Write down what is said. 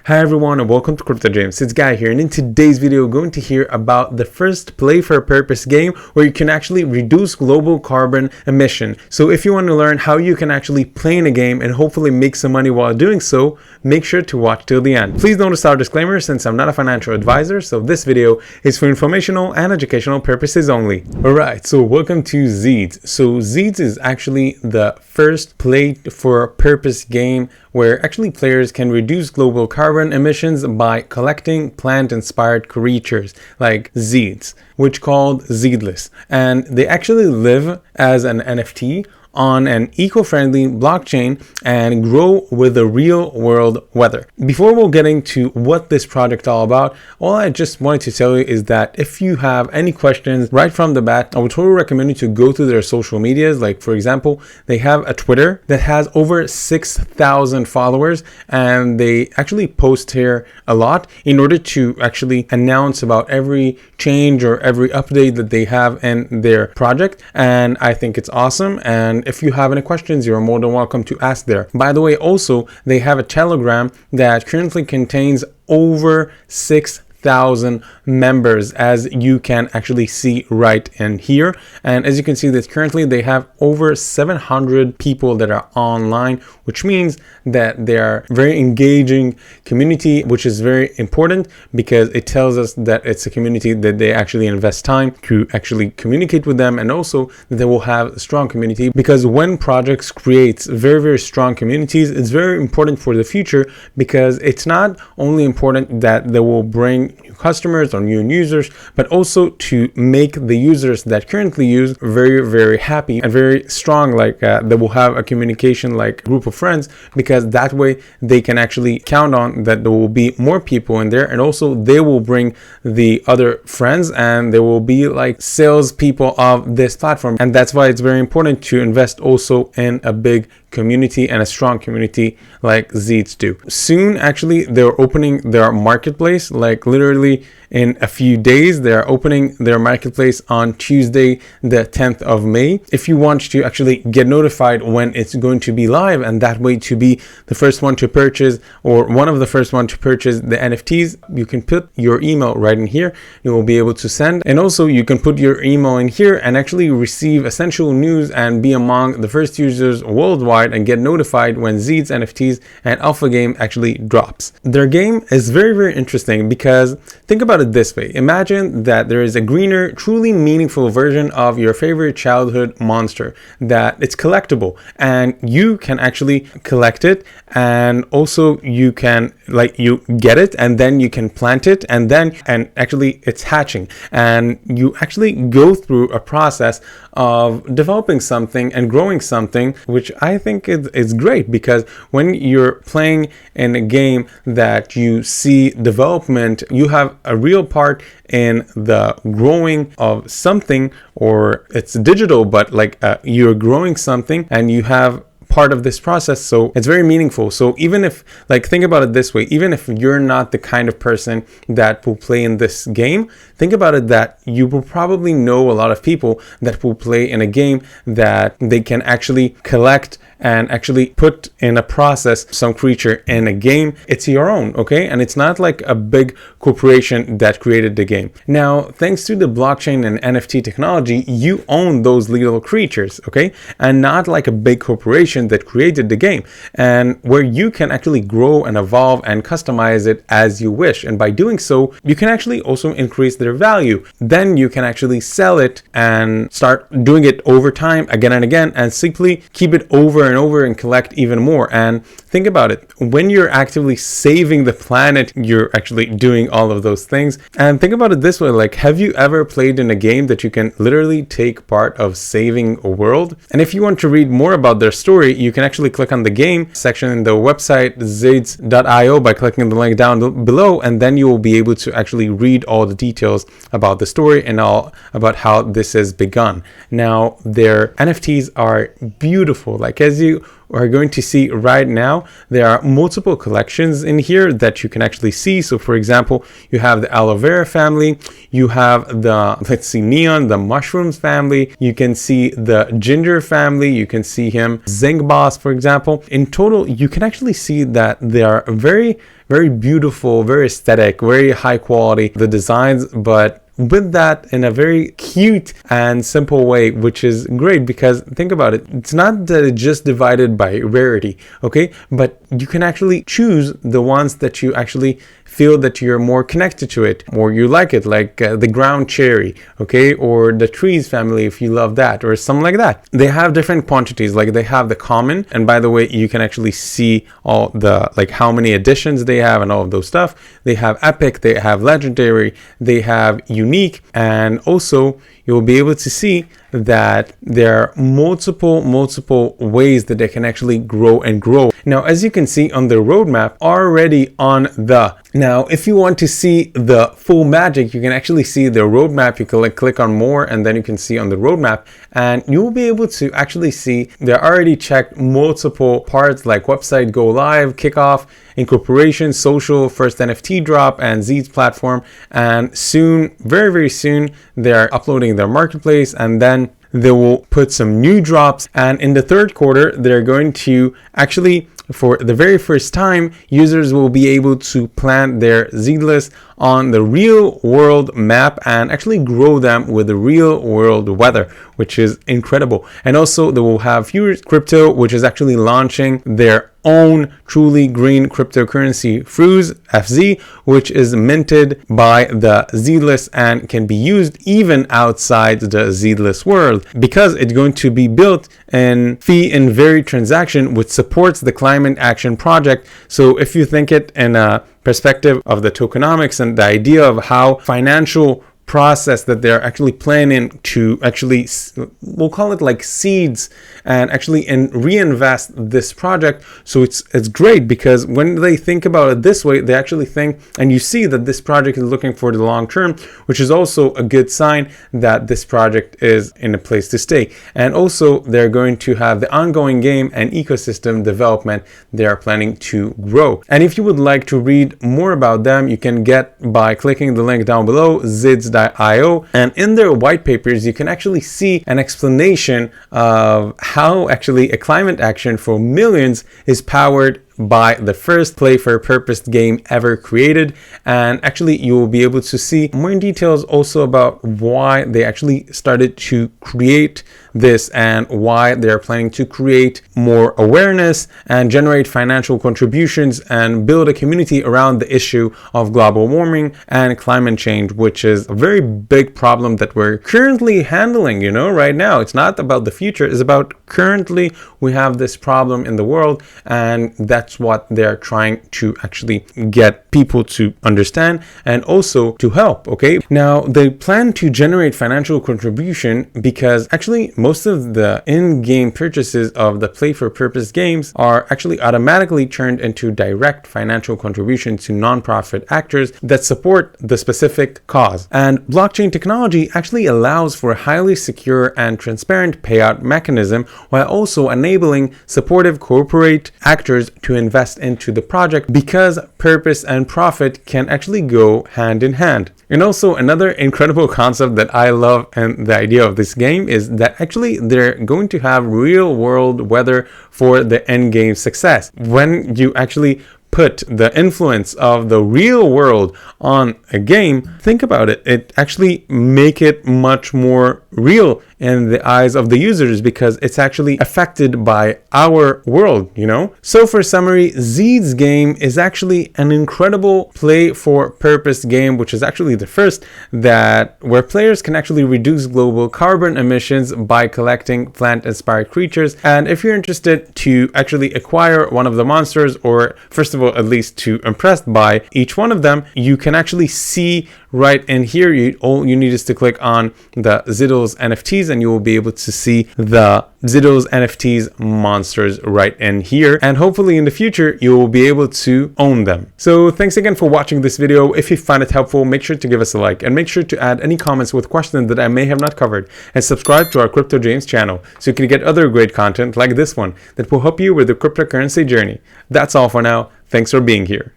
Hi everyone and welcome to Crypto James. It's Guy here, and in today's video we're going to hear about the first play for a purpose game where you can actually reduce global carbon emission. So if you want to learn how you can actually play in a game and hopefully make some money while doing so, make sure to watch till the end. Please notice our disclaimer since I'm not a financial advisor, so this video is for informational and educational purposes only. Alright, so welcome to Zeedz. So Zeedz is actually the first play for a purpose game where actually players can reduce global carbon emissions by collecting plant-inspired creatures like Zeedz, which called Zeedles, and they actually live as an NFT on an eco-friendly blockchain and grow with the real world weather. Before we'll get into what this project is all about, all I just wanted to tell you is that if you have any questions right from the bat, I would totally recommend you to go to their social medias. Like for example, they have a Twitter that has over 6,000 followers, and they actually post here a lot in order to actually announce about every change or every update that they have in their project. And I think it's awesome. And if you have any questions, you're more than welcome to ask there. By the way, also, they have a Telegram that currently contains over 6,000 members, as you can actually see right in here. And as you can see that currently they have over 700 people that are online, which means that they are very engaging community, which is very important because it tells us that it's a community that they actually invest time to actually communicate with them, and also that they will have a strong community, because when projects creates very strong communities, it's very important for the future, because it's not only important that they will bring new customers or new users, but also to make the users that currently use very happy and very strong, like they will have a communication like group of friends, because that way they can actually count on that there will be more people in there, and also they will bring the other friends and they will be like sales people of this platform. And that's why it's very important to invest also in a big community and a strong community like Zeedz do. Soon actually they're opening their marketplace, like literally in a few days they're opening their marketplace on Tuesday the 10th of May. If you want to actually get notified when it's going to be live, and that way to be the first one to purchase or one of the first one to purchase the NFTs, you can put your email right in here. You will be able to send, and also you can put your email in here and actually receive essential news and be among the first users worldwide and get notified when Zeedz NFTs and alpha game actually drops. Their game is very interesting, because think about it this way. Imagine that there is a greener, truly meaningful version of your favorite childhood monster that it's collectible, and you can actually collect it, and also you can you get it and then you can plant it, and actually it's hatching, and you actually go through a process of developing something and growing something, which I think is great, because when you're playing in a game that you see development, you have a real part in the growing of something, or it's digital, but you're growing something and you have part of this process, so it's very meaningful. So even if, think about it this way, even if you're not the kind of person that will play in this game, think about it that you will probably know a lot of people that will play in a game that they can actually collect and actually put in a process some creature in a game. It's your own, okay? And it's not like a big corporation that created the game. Now, thanks to the blockchain and NFT technology, you own those little creatures, okay? And not like a big corporation that created the game, and where you can actually grow and evolve and customize it as you wish. And by doing so, you can actually also increase their value. Then you can actually sell it and start doing it over time again and again, and simply keep it over and over and collect even more. And think about it, when you're actively saving the planet, you're actually doing all of those things. And think about it this way, have you ever played in a game that you can literally take part of saving a world? And if you want to read more about their story, you can actually click on the game section in the website Zeedz.io by clicking the link down below, and then you will be able to actually read all the details about the story and all about how this has begun. Now, their NFTs are beautiful. As as you are going to see right now, there are multiple collections in here that you can actually see. So for example, you have the aloe vera family, you have the, let's see, neon, the mushrooms family, you can see the ginger family, you can see him, Zing Boss, for example. In total, you can actually see that they are very beautiful, very aesthetic, very high quality, the designs, but with that in a very cute and simple way, which is great, because think about it, it's not that it's just divided by rarity, okay, but you can actually choose the ones that you actually feel that you're more connected to it, or you like it, like the ground cherry, okay, or the trees family if you love that, or something like that. They have different quantities, like they have the common, and by the way, you can actually see all the, like how many editions they have and all of those stuff. They have epic, they have legendary, they have unique, and also you'll be able to see that there are multiple ways that they can actually grow and grow. Now, as you can see on the roadmap already on the, now if you want to see the full magic, you can actually see the roadmap. You can click on more, and then you can see on the roadmap, and you will be able to actually see they're already checked multiple parts like website go live, kickoff, incorporation, social, first NFT drop, and Zeedz platform. And soon, very soon, they're uploading their marketplace, and then they will put some new drops. And in the third quarter, they're going to actually, for the very first time, users will be able to plant their Zeedles on the real world map and actually grow them with the real world weather, which is incredible. And also they will have Fuse Crypto, which is actually launching their own truly green cryptocurrency, Fuse FZ, which is minted by the Zeedles and can be used even outside the Zeedles world, because it's going to be built in fee and very transaction, which supports the climate action project. So if you think it in a perspective of the tokenomics and the idea of how financial process that they're actually planning to actually, we'll call it like seeds, and actually reinvest this project. So it's great, because when they think about it this way, they actually think, and you see that this project is looking for the long term, which is also a good sign that this project is in a place to stay. And also they're going to have the ongoing game and ecosystem development they are planning to grow. And if you would like to read more about them, you can get by clicking the link down below, Zeedz.io, and in their white papers you can actually see an explanation of how actually a climate action for millions is powered by the first play for purpose game ever created. And actually you will be able to see more details also about why they actually started to create this and why they're planning to create more awareness and generate financial contributions and build a community around the issue of global warming and climate change, which is a very big problem that we're currently handling, you know, right now. It's not about the future, it's about currently we have this problem in the world, and that's what they're trying to actually get people to understand and also to help. Okay, now they plan to generate financial contribution because actually most of the in-game purchases of the play for purpose games are actually automatically turned into direct financial contribution to non-profit actors that support the specific cause. And blockchain technology actually allows for a highly secure and transparent payout mechanism, while also enabling supportive corporate actors to invest into the project, because purpose and profit can actually go hand in hand. And also another incredible concept that I love and the idea of this game is that actually they're going to have real world weather for the end game success. When you actually put the influence of the real world on a game, think about it, it actually make it much more real in the eyes of the users, because it's actually affected by our world, you know? So for summary, Zeedz game is actually an incredible play for purpose game, which is actually the first where players can actually reduce global carbon emissions by collecting plant inspired creatures. And if you're interested to actually acquire one of the monsters, or first of all, at least to impressed by each one of them, you can actually see right in here. All you need is to click on the Zeedles NFTs and you will be able to see the Zeedles NFTs monsters right in here, and hopefully in the future you will be able to own them. So thanks again for watching this video. If you find it helpful, make sure to give us a like and make sure to add any comments with questions that I may have not covered, and subscribe to our Crypto James channel so you can get other great content like this one that will help you with the cryptocurrency journey. That's all for now. Thanks for being here.